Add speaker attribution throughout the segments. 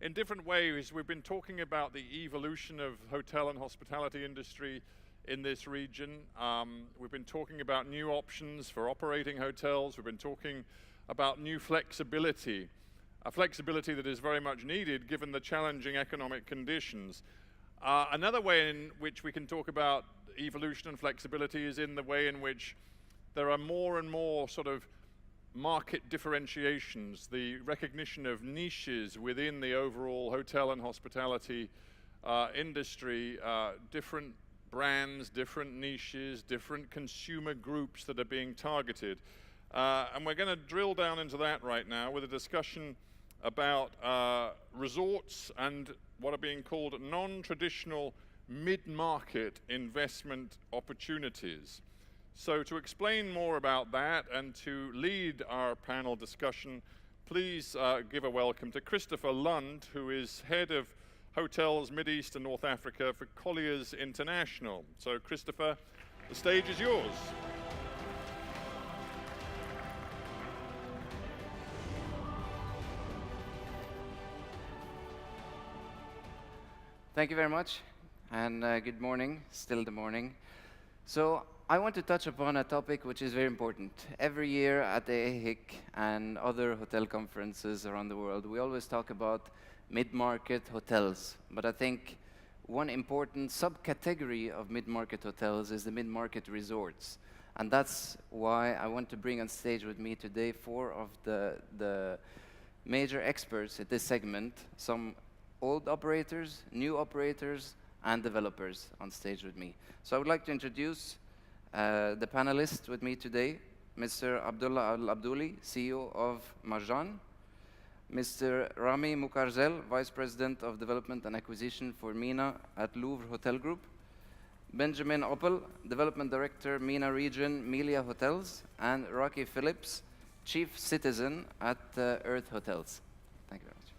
Speaker 1: in different ways, we've been talking about the evolution of hotel and hospitality industry in this region. We've been talking about new options for operating hotels. We've been talking about new flexibility, a flexibility that is very much needed given the challenging economic conditions. Another way in which we can talk about evolution and flexibility is in the way in which there are more and more sort of market differentiations, the recognition of niches within the overall hotel and hospitality industry, different brands, different niches, different consumer groups that are being targeted. And we're going to drill down into that right now with a discussion about resorts and what are being called non-traditional mid-market investment opportunities. So to explain more about that and to lead our panel discussion, please give a welcome to Christopher Lund, who is head of hotels Mid East and North Africa for Colliers International. So Christopher, the stage is yours.
Speaker 2: Thank you very much, and good morning, still the morning. So I want to touch upon a topic which is very important. Every year at the AHIC and other hotel conferences around the world, we always talk about mid-market hotels. But I think one important subcategory of mid-market hotels is the mid-market resorts. And that's why I want to bring on stage with me today 4 of the major experts at this segment, some old operators, new operators, and developers on stage with me. So I would like to introduce the panelists with me today, Mr. Abdullah Abdooli, CEO of Marjan, Mr. Rami Moukarzel, Vice President of Development and Acquisition for MENA at Louvre Hotel Group, Benjamin Oppl, Development Director, MENA Region, Meliá Hotels, and Raki Phillips, Chief Citizen at Earth Hotels. Thank you very much.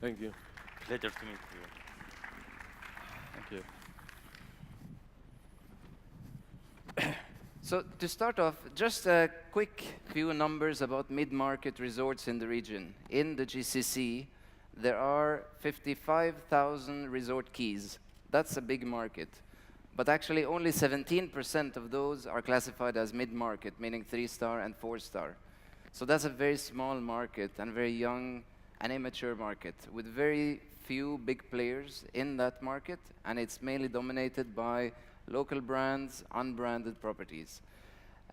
Speaker 3: Thank you.
Speaker 4: Pleasure to meet you.
Speaker 3: Thank you.
Speaker 2: So to start off, just a quick few numbers about mid-market resorts in the region. In the GCC, there are 55,000 resort keys. That's a big market. But actually, only 17% of those are classified as mid-market, meaning 3-star and 4-star. So that's a very small market and very young and immature market with very few big players in that market, and it's mainly dominated by local brands, unbranded properties.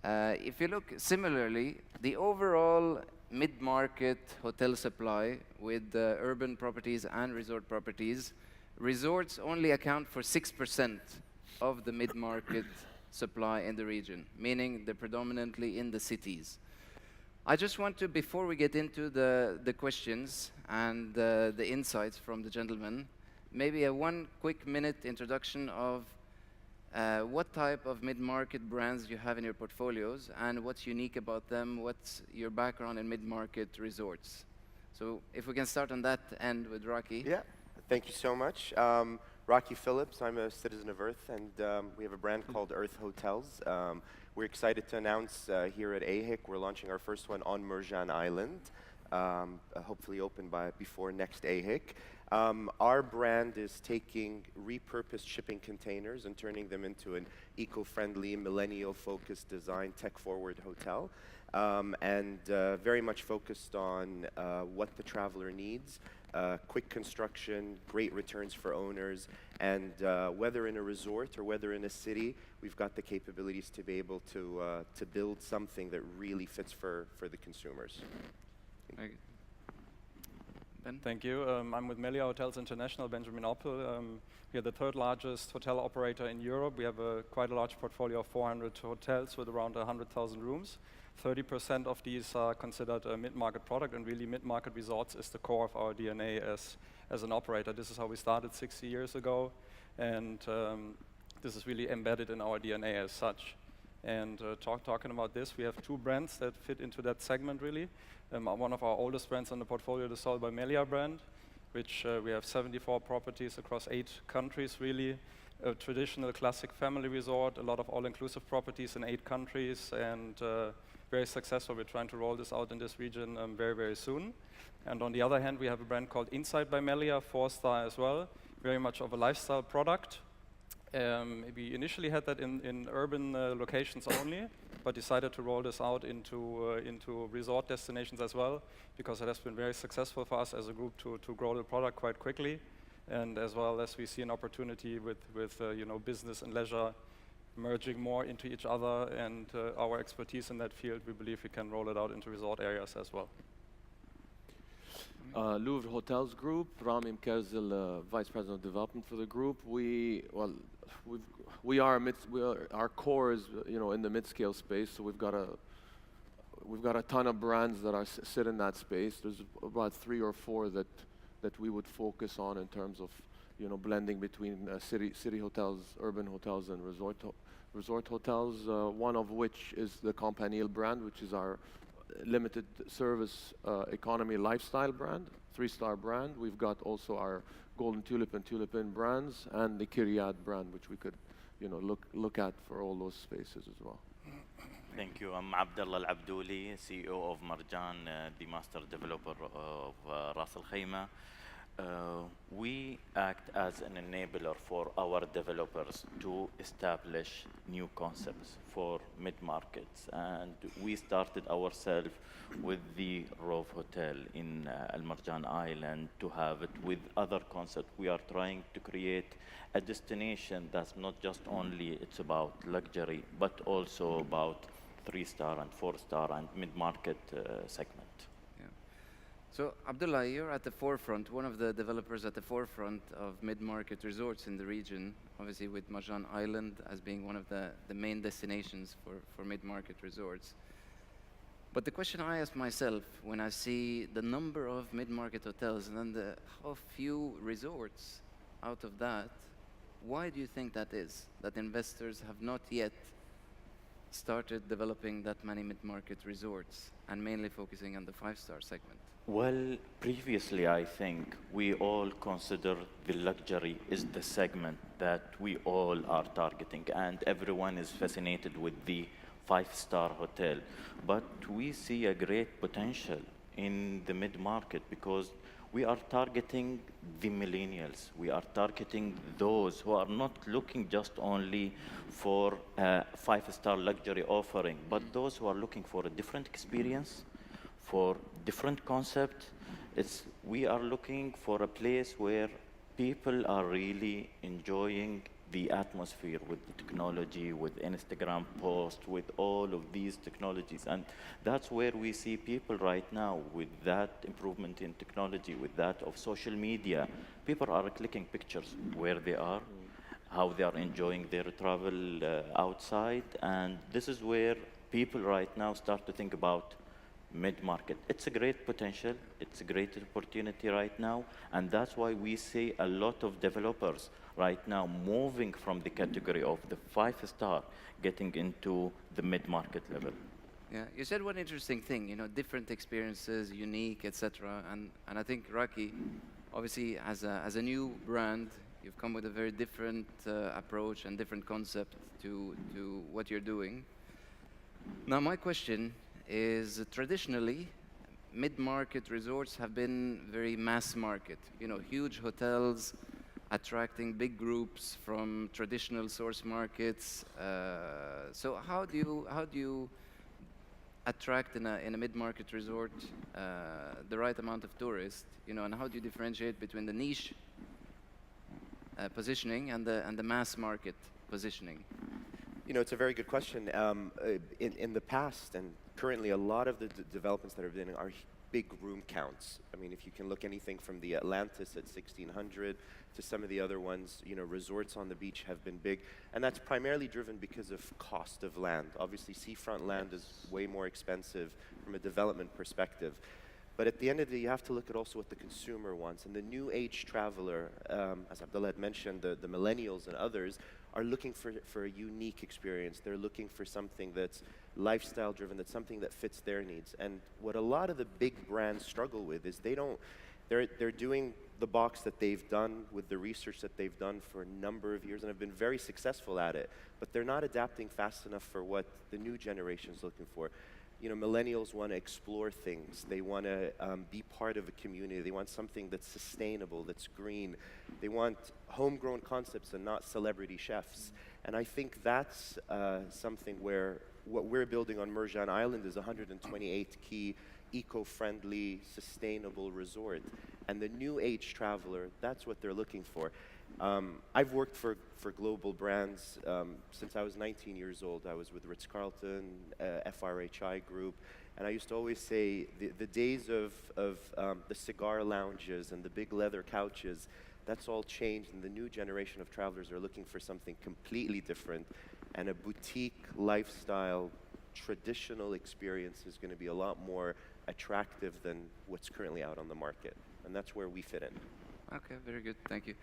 Speaker 2: If you look similarly, the overall mid-market hotel supply with urban properties and resort properties, resorts only account for 6% of the mid-market supply in the region, meaning they're predominantly in the cities. I just want to, before we get into the questions and the insights from the gentlemen, maybe a 1 quick minute introduction of what type of mid-market brands you have in your portfolios and what's unique about them, what's your background in mid-market resorts. So if we can start on that end with Raki.
Speaker 5: Yeah, thank you so much. Raki Phillips, I'm a citizen of Earth, and we have a brand called Earth Hotels. We're excited to announce here at AHIC, we're launching our first one on Marjan Island, hopefully open before next AHIC. Our brand is taking repurposed shipping containers and turning them into an eco-friendly, millennial-focused design, tech-forward hotel, and very much focused on what the traveler needs. Quick construction, great returns for owners, and whether in a resort or whether in a city, we've got the capabilities to be able to build something that really fits for the consumers.
Speaker 2: Ben?
Speaker 3: Thank you. I'm with Meliá Hotels International, Benjamin Oppl. We are the 3rd largest hotel operator in Europe. We have quite a large portfolio of 400 hotels with around 100,000 rooms. 30% of these are considered a mid-market product, and really mid-market resorts is the core of our DNA as an operator. This is how we started 60 years ago, and this is really embedded in our DNA as such. And talking about this, we have 2 brands that fit into that segment really. One of our oldest brands on the portfolio, the Sold by Meliá brand, which we have 74 properties across 8 countries really. A traditional classic family resort, a lot of all-inclusive properties in 8 countries, and very successful. We're trying to roll this out in this region very, very soon. And on the other hand, we have a brand called Inside by Meliá, 4-star as well, very much of a lifestyle product. We initially had that in urban locations only, but decided to roll this out into resort destinations as well, because it has been very successful for us as a group to grow the product quite quickly. And as well as we see an opportunity with business and leisure merging more into each other, and our expertise in that field, we believe we can roll it out into resort areas as well.
Speaker 4: Louvre Hotels Group, Rami Moukarzel, Vice President of Development for the group. Our core is in the mid-scale space, so we've got a ton of brands that sit in that space. There's about 3 or 4 that we would focus on in terms of blending between city hotels, urban hotels, and resort hotels. One of which is the Campanile brand, which is our limited service economy lifestyle brand, 3-star brand. We've got also our Golden Tulip and Tulipin brands, and the Kiryat brand, which we could look at for all those spaces as well.
Speaker 6: Thank you. I'm Abdullah Abdooli, CEO of Marjan, the master developer of Ras Al Khaimah. We act as an enabler for our developers to establish new concepts for mid-markets. And we started ourselves with the Rove Hotel in Al Marjan Island to have it with other concepts. We are trying to create a destination that's not just only it's about luxury, but also about 3-star and 4-star and mid-market segment.
Speaker 2: So, Abdullah, you're at the forefront, one of the developers at the forefront of mid-market resorts in the region, obviously with Marjan Island as being one of the main destinations for mid-market resorts. But the question I ask myself when I see the number of mid-market hotels and then how few resorts out of that, why do you think that is, that investors have not yet started developing that many mid-market resorts and mainly focusing on the 5-star segment?
Speaker 6: Well, previously, I think we all consider the luxury is the segment that we all are targeting, and everyone is fascinated with the 5-star hotel. But we see a great potential in the mid-market because we are targeting the millennials. We are targeting those who are not looking just only for a 5-star luxury offering, but those who are looking for a different experience, for different concept. We are looking for a place where people are really enjoying the atmosphere with the technology, with Instagram posts, with all of these technologies. And that's where we see people right now with that improvement in technology, with that of social media. People are clicking pictures where they are, how they are enjoying their travel outside. And this is where people right now start to think about mid-market. It's a great potential, it's a great opportunity right now, and that's why we see a lot of developers right now moving from the category of the 5-star, getting into the mid-market level.
Speaker 2: Yeah, you said one interesting thing, different experiences, unique, etc. And I think Raki, obviously, as a new brand, you've come with a very different approach and different concept to what you're doing. Now, my question is traditionally, mid-market resorts have been very mass market. Huge hotels attracting big groups from traditional source markets. So how do you attract in a mid-market resort the right amount of tourists? And how do you differentiate between the niche positioning and the mass market positioning?
Speaker 5: It's a very good question. In the past and currently, a lot of the developments that are been are big room counts. I mean, if you can look anything from the Atlantis at 1,600 to some of the other ones, resorts on the beach have been big. And that's primarily driven because of cost of land. Obviously, seafront land is way more expensive from a development perspective. But at the end of the day, you have to look at also what the consumer wants. And the new age traveler, as Abdullah had mentioned, the millennials and others, are looking for a unique experience. They're looking for something that's lifestyle driven, that's something that fits their needs. And what a lot of the big brands struggle with is they're doing the box that they've done with the research that they've done for a number of years and have been very successful at it, but they're not adapting fast enough for what the new generation is looking for. millennials want to explore things. They want to be part of a community. They want something that's sustainable, that's green. They want homegrown concepts and not celebrity chefs. And I think that's something where what we're building on Marjan Island is a 128-key, eco-friendly, sustainable resort. And the new age traveler, that's what they're looking for. I've worked for global brands since I was 19 years old. I was with Ritz-Carlton, FRHI Group, and I used to always say the days of the cigar lounges and the big leather couches, that's all changed, and the new generation of travelers are looking for something completely different, and a boutique lifestyle, traditional experience is going to be a lot more attractive than what's currently out on the market, and that's where we fit in.
Speaker 2: Okay, very good, thank you.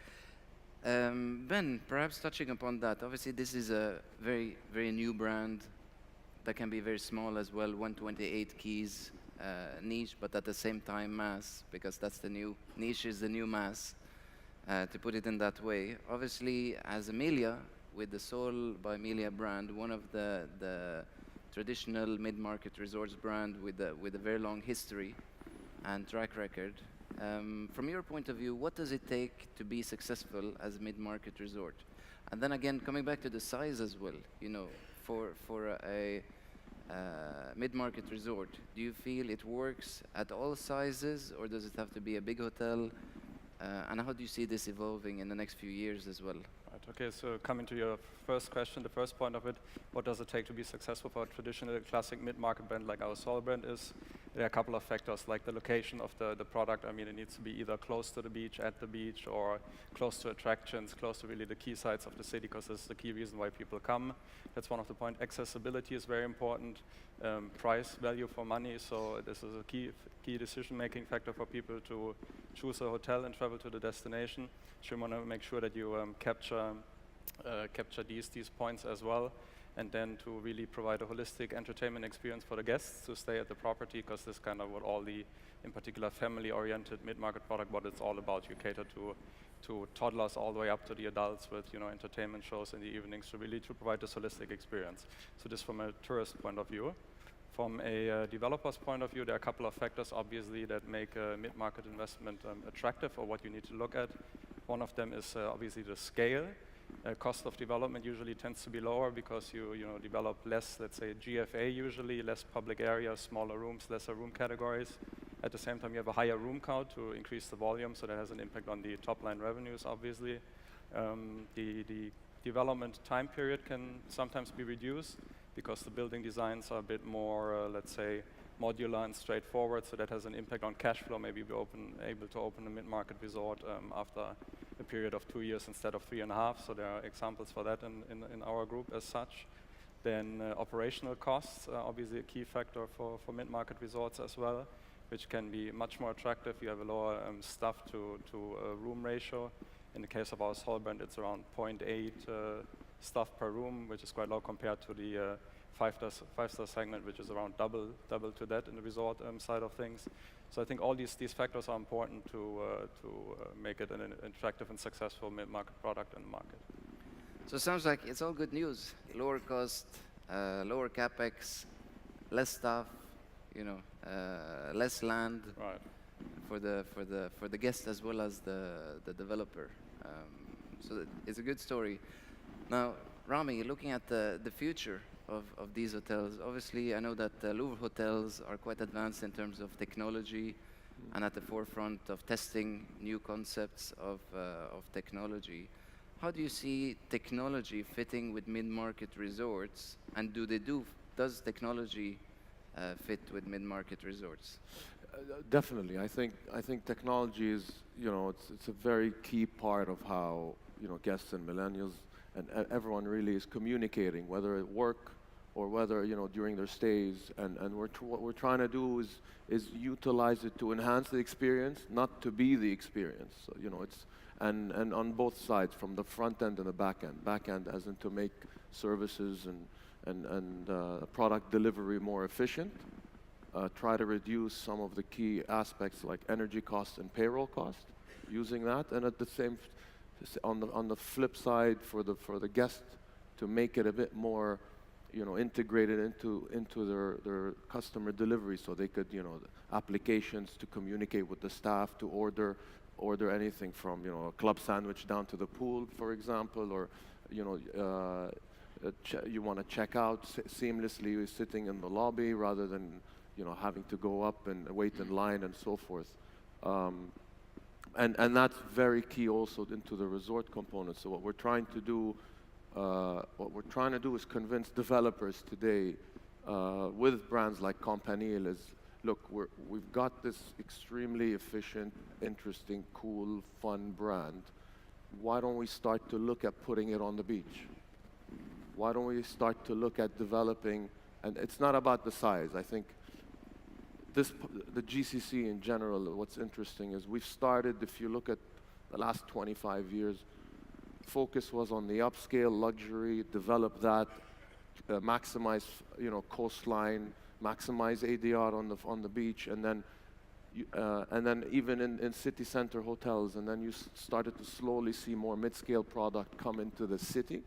Speaker 2: Ben, perhaps touching upon that, obviously this is a very, very new brand that can be very small as well, 128 keys, niche, but at the same time mass, because that's the new, niche is the new mass, to put it in that way. Obviously, as a Meliá, with the Soul by Meliá brand, one of the traditional mid-market resorts brand with a very long history and track record. From your point of view, what does it take to be successful as a mid-market resort? And then again, coming back to the size as well, for a mid-market resort, do you feel it works at all sizes, or does it have to be a big hotel? And how do you see this evolving in the next few years as well?
Speaker 3: Right, okay, so coming to your first question, the first point of it, what does it take to be successful for a traditional classic mid-market brand like our Soul brand is? There are a couple of factors, like the location of the product. I mean, it needs to be either close to the beach, at the beach, or close to attractions, close to really the key sites of the city, because this is the key reason why people come. That's one of the points. Accessibility is very important. Price, value for money. So this is a key decision-making factor for people to choose a hotel and travel to the destination. So you want to make sure that you capture these points as well, and then to really provide a holistic entertainment experience for the guests to stay at the property, because this is kind of what all the, in particular, family-oriented mid-market product, what it's all about. You cater to toddlers all the way up to the adults with entertainment shows in the evenings, to really to provide this holistic experience. So this from a tourist point of view. From a developer's point of view, there are a couple of factors, obviously, that make a mid-market investment attractive, or what you need to look at. One of them is obviously the scale. Cost of development usually tends to be lower because you develop less, let's say, GFA usually, less public areas, smaller rooms, lesser room categories. At the same time, you have a higher room count to increase the volume, so that has an impact on the top-line revenues, obviously. The development time period can sometimes be reduced because the building designs are a bit more, let's say, modular and straightforward, so that has an impact on cash flow. Maybe we're able to open a mid-market resort after a period of 2 years instead of 3.5, so there are examples for that in our group as such. Then operational costs are obviously a key factor for mid-market resorts as well, which can be much more attractive. You have a lower staff to room ratio. In the case of our Soul brand, it's around 0.8 staff per room, which is quite low compared to the five-star segment, which is around double to that in the resort side of things. So I think all these factors are important to make it an attractive and successful mid-market product in the market.
Speaker 2: So it sounds like it's all good news. Lower cost, lower capex, less staff, less land,
Speaker 3: right,
Speaker 2: for the guest as well as the developer. So it's a good story. Now, Rami, looking at the future of these hotels, obviously I know that Louvre hotels are quite advanced in terms of technology and at the forefront of testing new concepts of technology. How do you see technology fitting with mid-market resorts, and does technology fit with mid-market resorts?
Speaker 4: Definitely, I think technology is, it's a very key part of how guests and millennials and everyone really is communicating, whether at work or whether during their stays. And what we're trying to do is utilize it to enhance the experience, not to be the experience. So, it's and on both sides, from the front end and the back end. Back end as in to make services and product delivery more efficient. Try to reduce some of the key aspects like energy costs and payroll costs, using that, and at the same, on the flip side, for the guest, to make it a bit more integrated into their customer delivery, so they could, applications to communicate with the staff, to order anything from, a club sandwich down to the pool, for example, or, you want to check out seamlessly sitting in the lobby rather than, having to go up and wait in line and so forth. And that's very key also into the resort component. So what we're trying to do is convince developers today with brands like Campanile is, look, we've got this extremely efficient, interesting, cool, fun brand. Why don't we start to look at putting it on the beach? Why don't we start to look at developing, and it's not about the size. I think the GCC in general, what's interesting is we've started, if you look at the last 25 years, focus was on the upscale luxury, develop that, maximize, coastline, maximize ADR on the beach, and then even in city center hotels, and then you started to slowly see more mid-scale product come into the city.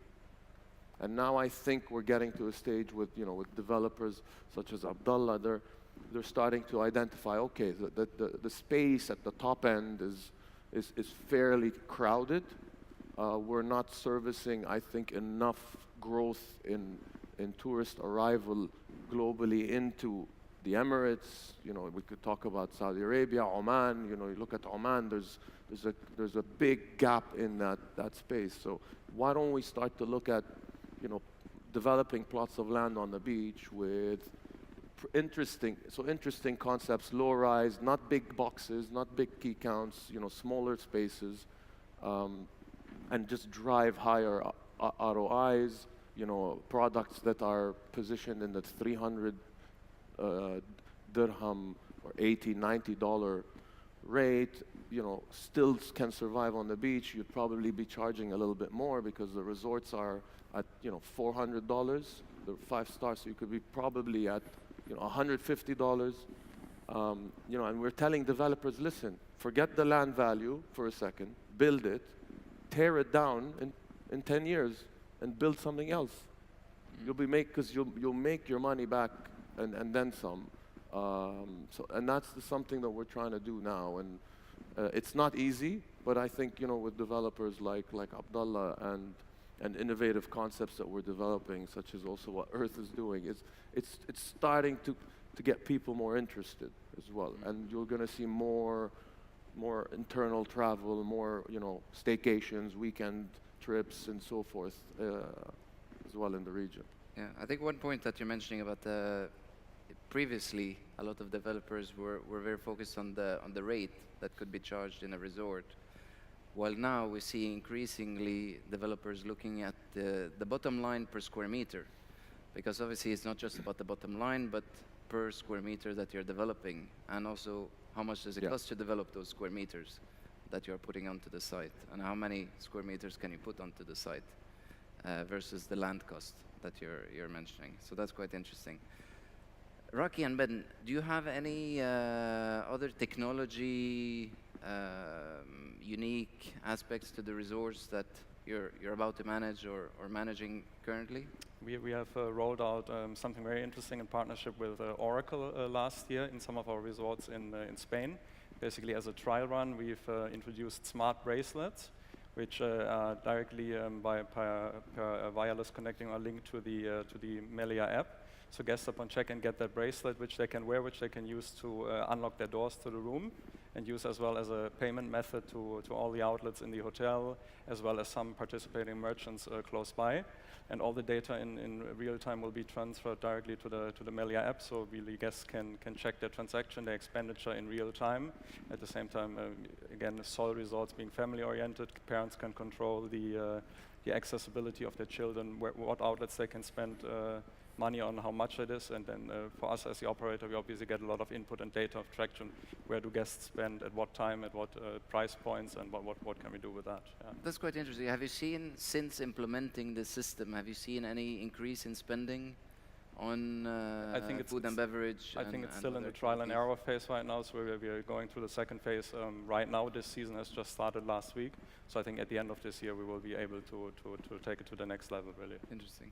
Speaker 4: And now I think we're getting to a stage with developers such as Abdullah. They're starting to identify, okay, the space at the top end is fairly crowded. We're not servicing, I think, enough growth in tourist arrival globally into the Emirates. We could talk about Saudi Arabia, Oman. You look at Oman. There's a big gap in that space. So why don't we start to look at developing plots of land on the beach with interesting concepts, low rise, not big boxes, not big key counts, smaller spaces, and just drive higher ROIs, products that are positioned in the 300 dirham or $80, $90 rate, still can survive on the beach. You'd probably be charging a little bit more because the resorts are at, $400, the 5 stars, so you could be probably at, $150. And we're telling developers, listen, forget the land value for a second, build it, tear it down in 10 years and build something else. Because you'll make your money back and then some. And that's something that we're trying to do now. And it's not easy, but I think, with developers like Abdullah and innovative concepts that we're developing, such as also what Earth is doing, it's starting to get people more interested as well. And you're going to see more internal travel, more staycations, weekend trips, and so forth as well in the region.
Speaker 2: Yeah, I think one point that you're mentioning about previously, a lot of developers were very focused on the rate that could be charged in a resort. While now we see increasingly developers looking at the bottom line per square meter, because obviously it's not just about the bottom line, but per square meter that you're developing, and also how much does it cost to develop those square meters that you're putting onto the site, and how many square meters can you put onto the site versus the land cost that you're mentioning. So that's quite interesting. Raki and Ben, do you have any other technology unique aspects to the resorts that you're about to manage or managing currently?
Speaker 3: We have rolled out something very interesting in partnership with Oracle last year in some of our resorts in Spain. Basically, as a trial run, we've introduced smart bracelets, which are directly by wireless connecting or linked to the Meliá app. So guests upon check-in get that bracelet, which they can wear, which they can use to unlock their doors to the room, and use as well as a payment method to all the outlets in the hotel, as well as some participating merchants close by. And all the data in real time will be transferred directly to the Meliá app, so really guests can check their transaction, their expenditure in real time. At the same time, again, Sol resorts being family-oriented, parents can control the accessibility of their children, what outlets they can spend money on, how much it is, and then for us as the operator, we obviously get a lot of input and data of traction. Where do guests spend, at what time, at what price points, and what can we do with that? Yeah.
Speaker 2: That's quite interesting. Have you seen, since implementing the system, have you seen any increase in spending on food and beverage?
Speaker 3: I think it's still in the trial and error phase right now, so we're going through the second phase right now. This season has just started last week, so I think at the end of this year we will be able to take it to the next level, really.
Speaker 2: Interesting.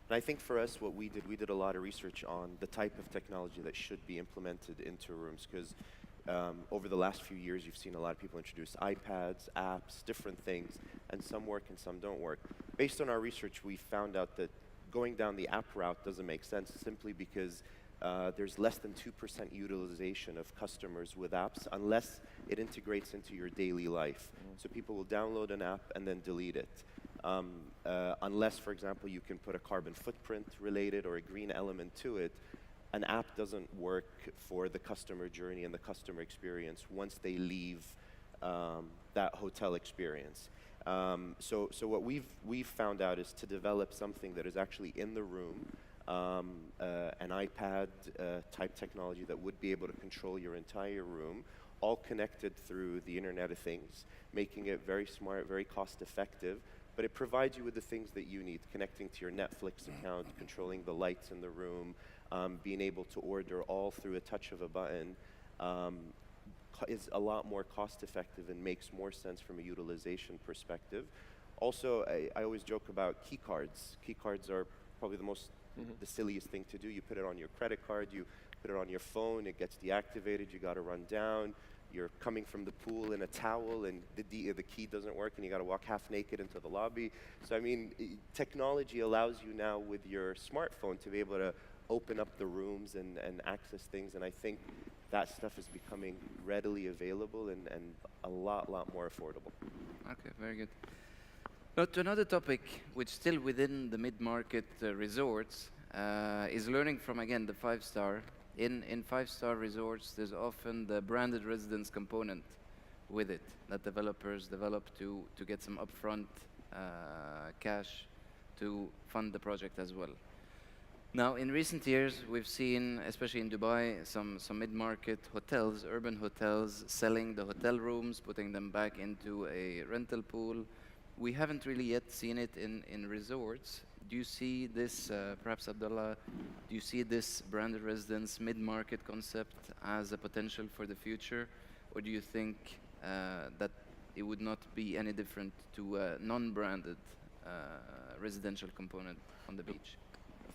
Speaker 5: And I think for us, what we did a lot of research on the type of technology that should be implemented into rooms, because over the last few years, you've seen a lot of people introduce iPads, apps, different things, and some work and some don't work. Based on our research, we found out that going down the app route doesn't make sense simply because there's less than 2% utilization of customers with apps unless it integrates into your daily life. So people will download an app and then delete it. Unless, for example, you can put a carbon footprint related or a green element to it, an app doesn't work for the customer journey and the customer experience once they leave that hotel experience. So what we've found out is to develop something that is actually in the room, an iPad type technology that would be able to control your entire room, all connected through the Internet of Things, making it very smart, very cost effective, but it provides you with the things that you need, connecting to your Netflix account, controlling the lights in the room, being able to order all through a touch of a button, is a lot more cost effective and makes more sense from a utilization perspective. Also, I always joke about key cards. Key cards are probably the silliest thing to do. You put it on your credit card, you put it on your phone, it gets deactivated, you got to run down. You're coming from the pool in a towel and the key doesn't work and you got to walk half naked into the lobby. So I mean, technology allows you now with your smartphone to be able to open up the rooms and access things, and I think that stuff is becoming readily available and a lot more affordable.
Speaker 2: Okay, very good. Now to another topic, which still within the mid-market resorts, is learning from, again, the five-star. In five-star resorts, there's often the branded residence component with it that developers develop to get some upfront cash to fund the project as well. Now, in recent years, we've seen, especially in Dubai, some mid-market hotels, urban hotels, selling the hotel rooms, putting them back into a rental pool. We haven't really yet seen it in resorts. Do you see this, perhaps Abdullah, do you see this branded residence mid-market concept as a potential for the future? Or do you think that it would not be any different to a non-branded residential component on the beach?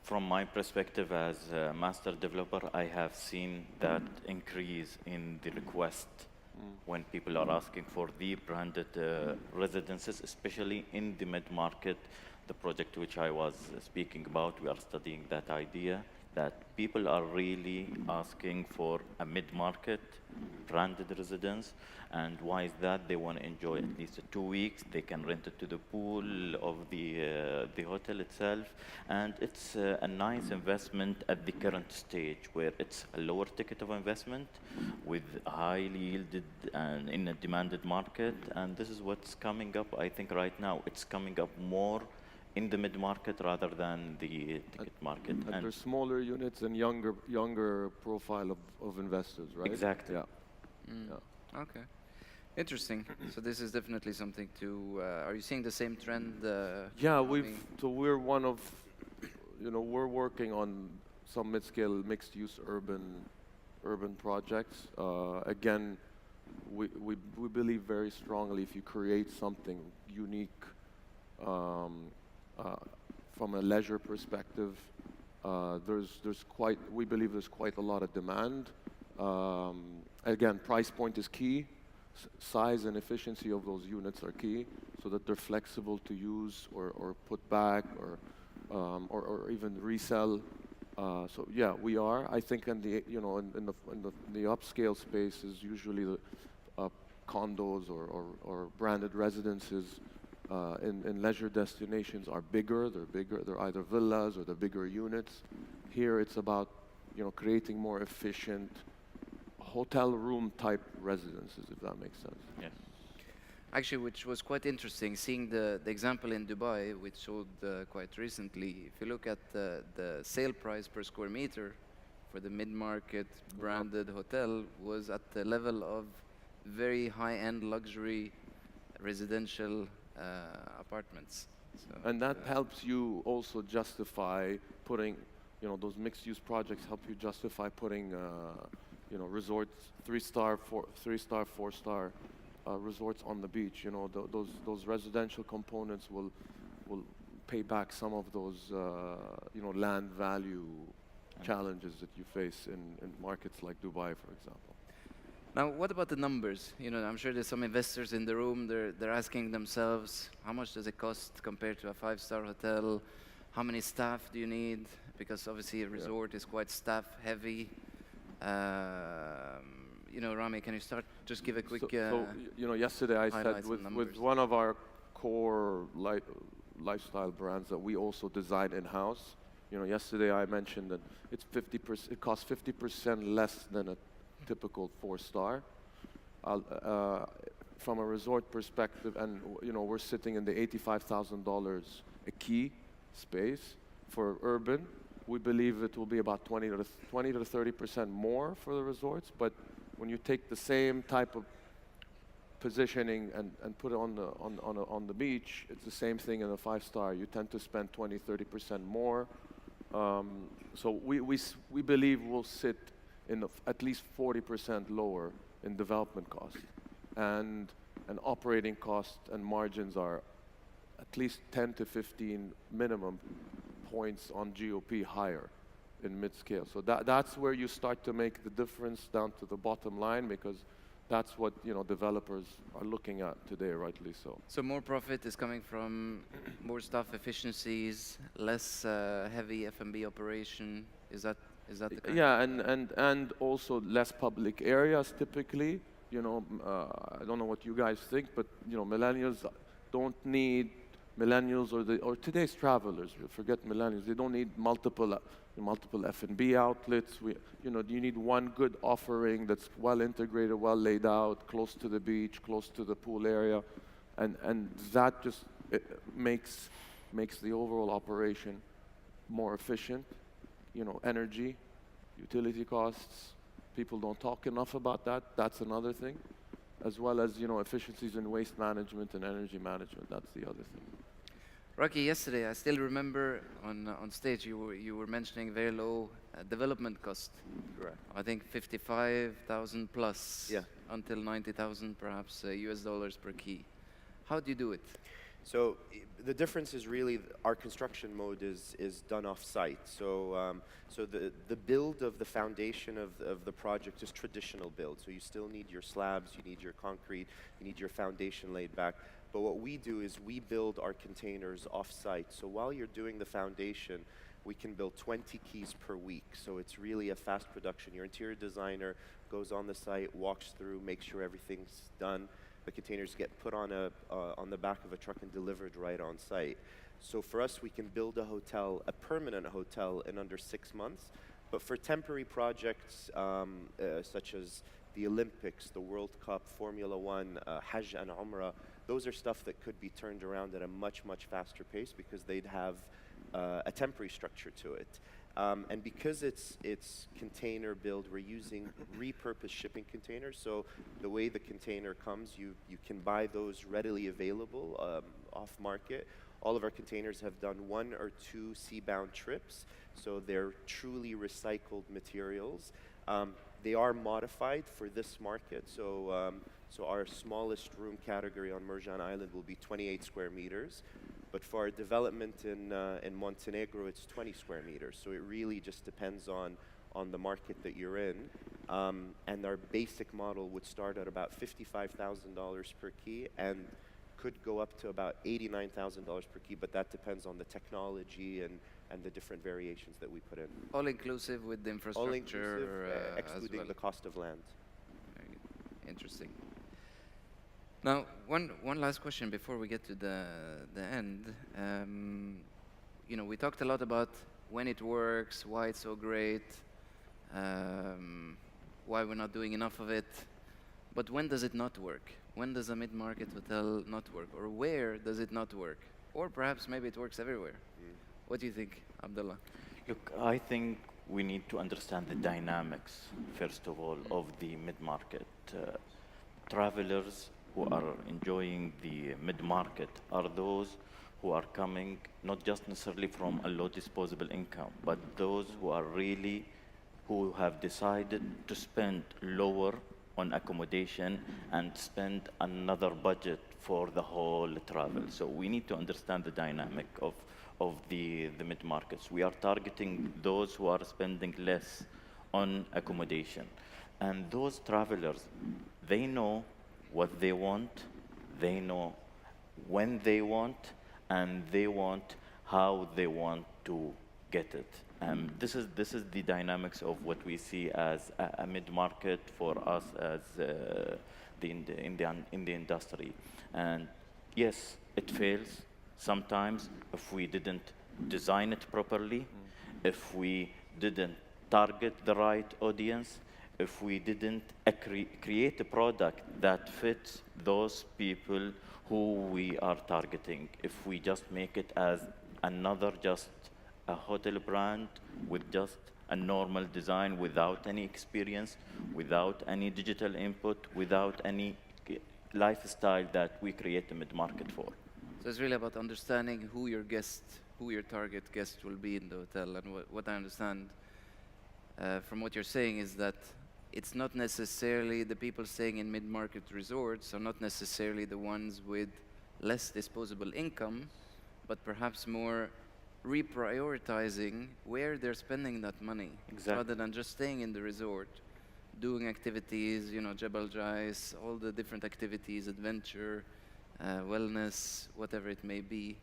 Speaker 6: From my perspective as a master developer, I have seen that increase in the request when people are asking for the branded residences, especially in the mid-market. The project which I was speaking about, we are studying that idea, that people are really asking for a mid-market branded residence. And why is that? They want to enjoy at least 2 weeks. They can rent it to the pool of the hotel itself. And it's a nice investment at the current stage where it's a lower ticket of investment with highly yielded and in a demanded market. And this is what's coming up, I think, right now. It's coming up more in the mid-market rather than the ticket market.
Speaker 4: And there's smaller units and younger profile of investors, right?
Speaker 6: Exactly.
Speaker 4: Yeah.
Speaker 2: Yeah. Okay. Interesting. So this is definitely something to. Are you seeing the same trend?
Speaker 4: Yeah, we're one of, we're working on some mid-scale mixed-use urban projects. Again, we believe very strongly if you create something unique from a leisure perspective, we believe there's quite a lot of demand. Again, price point is key. Size and efficiency of those units are key, so that they're flexible to use or put back or even resell. So yeah, we are. I think in the upscale space is usually the condos or branded residences. In leisure destinations are bigger. They're either villas or the bigger units. Here it's about creating more efficient hotel room type residences, if that makes sense.
Speaker 6: Yes.
Speaker 2: Actually, which was quite interesting, seeing the example in Dubai, which showed quite recently. If you look at the sale price per square meter for the mid-market branded hotel was at the level of very high-end luxury residential apartments. So,
Speaker 4: And that helps you also justify putting, those mixed-use projects help you justify putting, resorts, 3-star, 4-star resorts on the beach. Those residential components will pay back some of those, land value challenges that you face in markets like Dubai, for example.
Speaker 2: Now, what about the numbers? I'm sure there's some investors in the room. They're asking themselves, how much does it cost compared to a five-star hotel? How many staff do you need? Because obviously a resort is quite staff-heavy. Rami, can you start? Just give a quick.
Speaker 4: Yesterday I said with one of our core lifestyle brands that we also design in-house. Yesterday I mentioned that it's 50%. It costs 50% less than a typical four-star. From a resort perspective, and we're sitting in the $85,000 a key space for urban. We believe it will be about 20 to 30% more for the resorts. But when you take the same type of positioning and put it on the beach, it's the same thing in a five-star. You tend to spend 20-30% more. So we believe we'll sit in at least 40% lower in development cost, and operating costs and margins are at least 10 to 15 minimum points on GOP higher in mid-scale. So that's where you start to make the difference down to the bottom line, because that's what developers are looking at today, rightly so.
Speaker 2: So more profit is coming from more staff efficiencies, less heavy F&B operation. Is that the kind?
Speaker 4: Yeah, and also less public areas typically. I don't know what you guys think, but millennials don't need or today's travelers. Forget millennials. They don't need multiple F&B outlets. You need one good offering that's well integrated, well laid out, close to the beach, close to the pool area, and that just makes the overall operation more efficient. Energy, utility costs. People don't talk enough about that. That's another thing, as well as efficiencies in waste management and energy management. That's the other thing.
Speaker 2: Raki, yesterday I still remember on stage you were mentioning very low development cost.
Speaker 5: Correct.
Speaker 2: I think 55,000 plus.
Speaker 5: Yeah.
Speaker 2: Until 90,000 perhaps US dollars per key. How do you do it?
Speaker 5: So the difference is really our construction mode is done off-site. So the build of the foundation of the project is traditional build. So you still need your slabs, you need your concrete, you need your foundation laid back. But what we do is we build our containers off-site. So while you're doing the foundation, we can build 20 keys per week. So it's really a fast production. Your interior designer goes on the site, walks through, makes sure everything's done. The containers get put on the back of a truck and delivered right on site. So for us, we can build a permanent hotel in under 6 months. But for temporary projects such as the Olympics, the World Cup, Formula One, Hajj and Umrah, those are stuff that could be turned around at a much, much faster pace because they'd have a temporary structure to it. And because it's container build, we're using repurposed shipping containers. So the way the container comes, you can buy those readily available off market. All of our containers have done 1 or 2 seabound trips, so they're truly recycled materials. They are modified for this market. So our smallest room category on Marjan Island will be 28 square meters. But for our development in Montenegro, it's 20 square meters. So it really just depends on the market that you're in. And our basic model would start at about $55,000 per key and could go up to about $89,000 per key, but that depends on the technology and the different variations that we put in.
Speaker 2: All inclusive with the infrastructure.
Speaker 5: All inclusive, excluding the cost of land.
Speaker 2: Very good. Interesting. Now, one last question before we get to the end. We talked a lot about when it works, why it's so great, why we're not doing enough of it. But when does it not work? When does a mid-market hotel not work? Or where does it not work? Or perhaps maybe it works everywhere. What do you think, Abdullah?
Speaker 6: Look, I think we need to understand the dynamics, first of all, of the mid-market. Travelers who are enjoying the mid-market are those who are coming not just necessarily from a low disposable income, but those who have decided to spend lower on accommodation and spend another budget for the whole travel. So we need to understand the dynamic of the mid-markets. We are targeting those who are spending less on accommodation. And those travelers, they know what they want, they know when they want, and they want how they want to get it. This is the dynamics of what we see as a mid-market for us as in the industry. And yes, it fails sometimes if we didn't design it properly, if we didn't target the right audience, if we didn't create a product that fits those people who we are targeting, if we just make it as another just a hotel brand with just a normal design without any experience, without any digital input, without any lifestyle that we create a mid-market for.
Speaker 2: So it's really about understanding who your guest, who your target guest will be in the hotel. And what I understand from what you're saying is that it's not necessarily the people staying in mid-market resorts are not necessarily the ones with less disposable income, but perhaps more reprioritizing where they're spending that money.
Speaker 6: Exactly.
Speaker 2: Rather than just staying in the resort, doing activities, you know, Jebel Jais, all the different activities, adventure, wellness, whatever it may be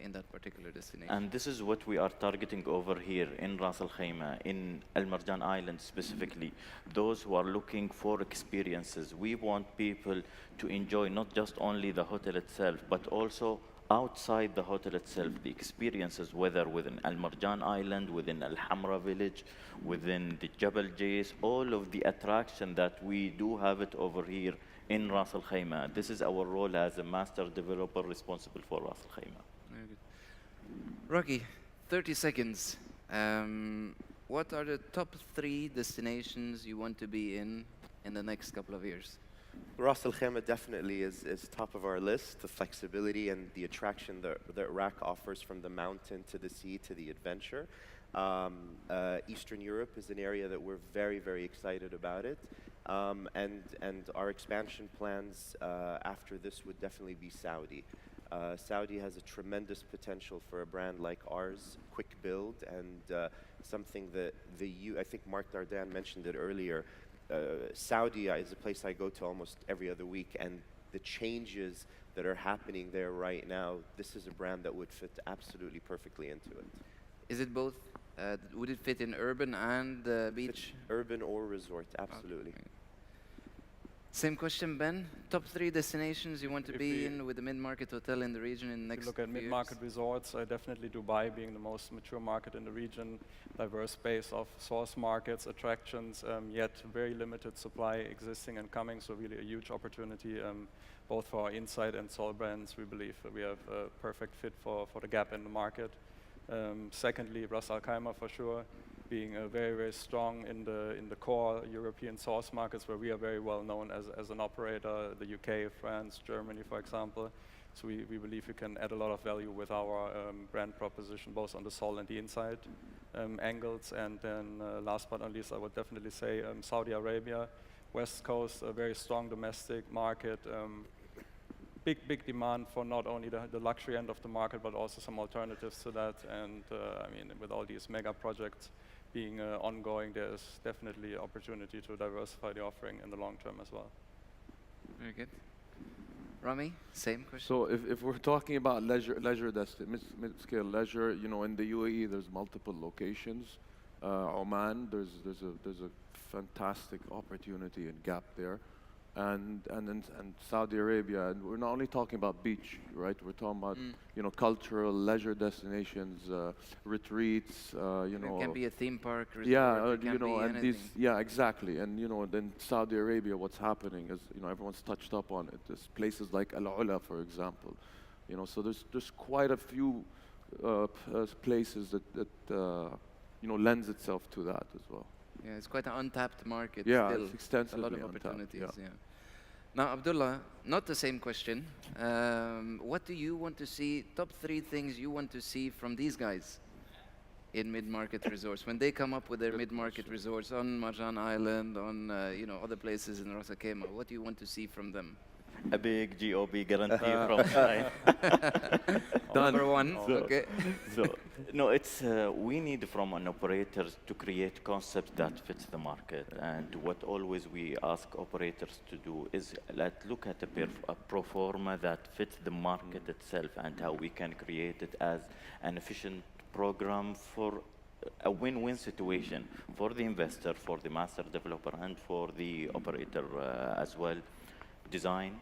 Speaker 2: in that particular destination.
Speaker 6: And this is what we are targeting over here in Ras Al Khaimah, in Al Marjan Island specifically. Those who are looking for experiences. We want people to enjoy not just only the hotel itself, but also outside the hotel itself, the experiences, whether within Al Marjan Island, within Al Hamra village, within the Jebel Jais, all of the attraction that we do have it over here in Ras Al Khaimah. This is our role as a master developer responsible for Ras Al Khaimah.
Speaker 2: Very good. Raki, 30 seconds. What are the top 3 destinations you want to be in the next couple of years?
Speaker 5: Ras Al Khaimah definitely is top of our list. The flexibility and the attraction that RAK offers, from the mountain to the sea to the adventure. Eastern Europe is an area that we're very, very excited about it. And our expansion plans after this would definitely be Saudi. Saudi has a tremendous potential for a brand like ours, quick build, and something that I think Mark Dardan mentioned it earlier. Saudi is a place I go to almost every other week, and the changes that are happening there right now, this is a brand that would fit absolutely perfectly into it.
Speaker 2: Is it both? Would it fit in urban and beach?
Speaker 5: Urban or resort, absolutely.
Speaker 2: Okay. Same question, Ben. Top 3 destinations you want to be in with a mid-market hotel in the region in the next
Speaker 3: If you look at mid-market resorts, definitely Dubai being the most mature market in the region, diverse base of source markets, attractions, yet very limited supply existing and coming, so really a huge opportunity both for our Insight and Sol brands. We believe that we have a perfect fit for the gap in the market. Secondly, Ras Al Khaimah for sure, being very, very strong in the core European source markets where we are very well known as an operator, the UK, France, Germany, for example. So we believe we can add a lot of value with our brand proposition, both on the Sol and the Insight angles. And then last but not least, I would definitely say Saudi Arabia, West Coast, a very strong domestic market. Big demand for not only the luxury end of the market, but also some alternatives to that. And I mean, with all these mega projects being ongoing, there's definitely opportunity to diversify the offering in the long term as well.
Speaker 2: Very good. Rami, same question.
Speaker 4: So if we're talking about leisure mid-scale leisure, you know, in the UAE there's multiple locations. Oman, there's a fantastic opportunity and gap there. And Saudi Arabia, and we're not only talking about beach, right? We're talking about you know, cultural leisure destinations, retreats. You know,
Speaker 2: it can be a theme park resort.
Speaker 4: yeah,
Speaker 2: it can
Speaker 4: you know,
Speaker 2: be
Speaker 4: and
Speaker 2: anything.
Speaker 4: yeah, exactly. And you know, then Saudi Arabia, what's happening is, you know, everyone's touched up on it. There's places like Al Ula, for example. You know, so there's quite a few places that you know, lends itself to that as well.
Speaker 2: Yeah, it's quite an untapped market.
Speaker 4: Yeah,
Speaker 2: still.
Speaker 4: it's extensively
Speaker 2: a lot of
Speaker 4: untapped,
Speaker 2: opportunities.
Speaker 4: yeah.
Speaker 2: Yeah. Now, Abdullah, not the same question. What do you want to see? Top 3 things you want to see from these guys? in mid-market resorts. When they come up with their mid-market resorts on Marjan Island, on other places in Ras Al Khaimah, what do you want to see from them?
Speaker 6: A big GOP guarantee from China.
Speaker 2: Number one.
Speaker 6: So-
Speaker 2: Okay.
Speaker 6: So, no, it's we need from an operator to create concepts that fits the market. And what always we ask operators to do is look at a pro forma that fits the market itself and how we can create it as an efficient program for a win-win situation for the investor, for the master developer, and for the operator as well. Design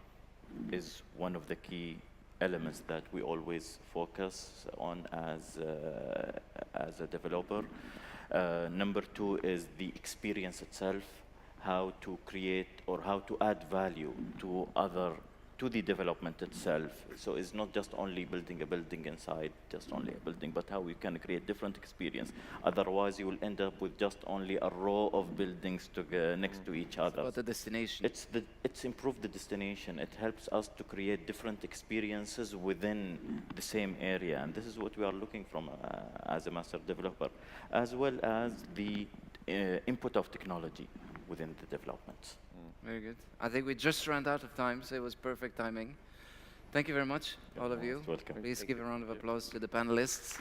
Speaker 6: is one of the key elements that we always focus on as a developer. Number two is the experience itself, how to create or how to add value to the development itself. So it's not just only building a building inside, just only a building, but how we can create different experience. Otherwise, you will end up with just only a row of buildings next to each other.
Speaker 2: About the destination.
Speaker 6: It's improved the destination. It helps us to create different experiences within the same area, and this is what we are looking from as a master developer, as well as the input of technology within the developments.
Speaker 2: Very good. I think we just ran out of time, so it was perfect timing. Thank you very much, all of you.
Speaker 6: Welcome.
Speaker 2: Please give a round of applause to the panelists.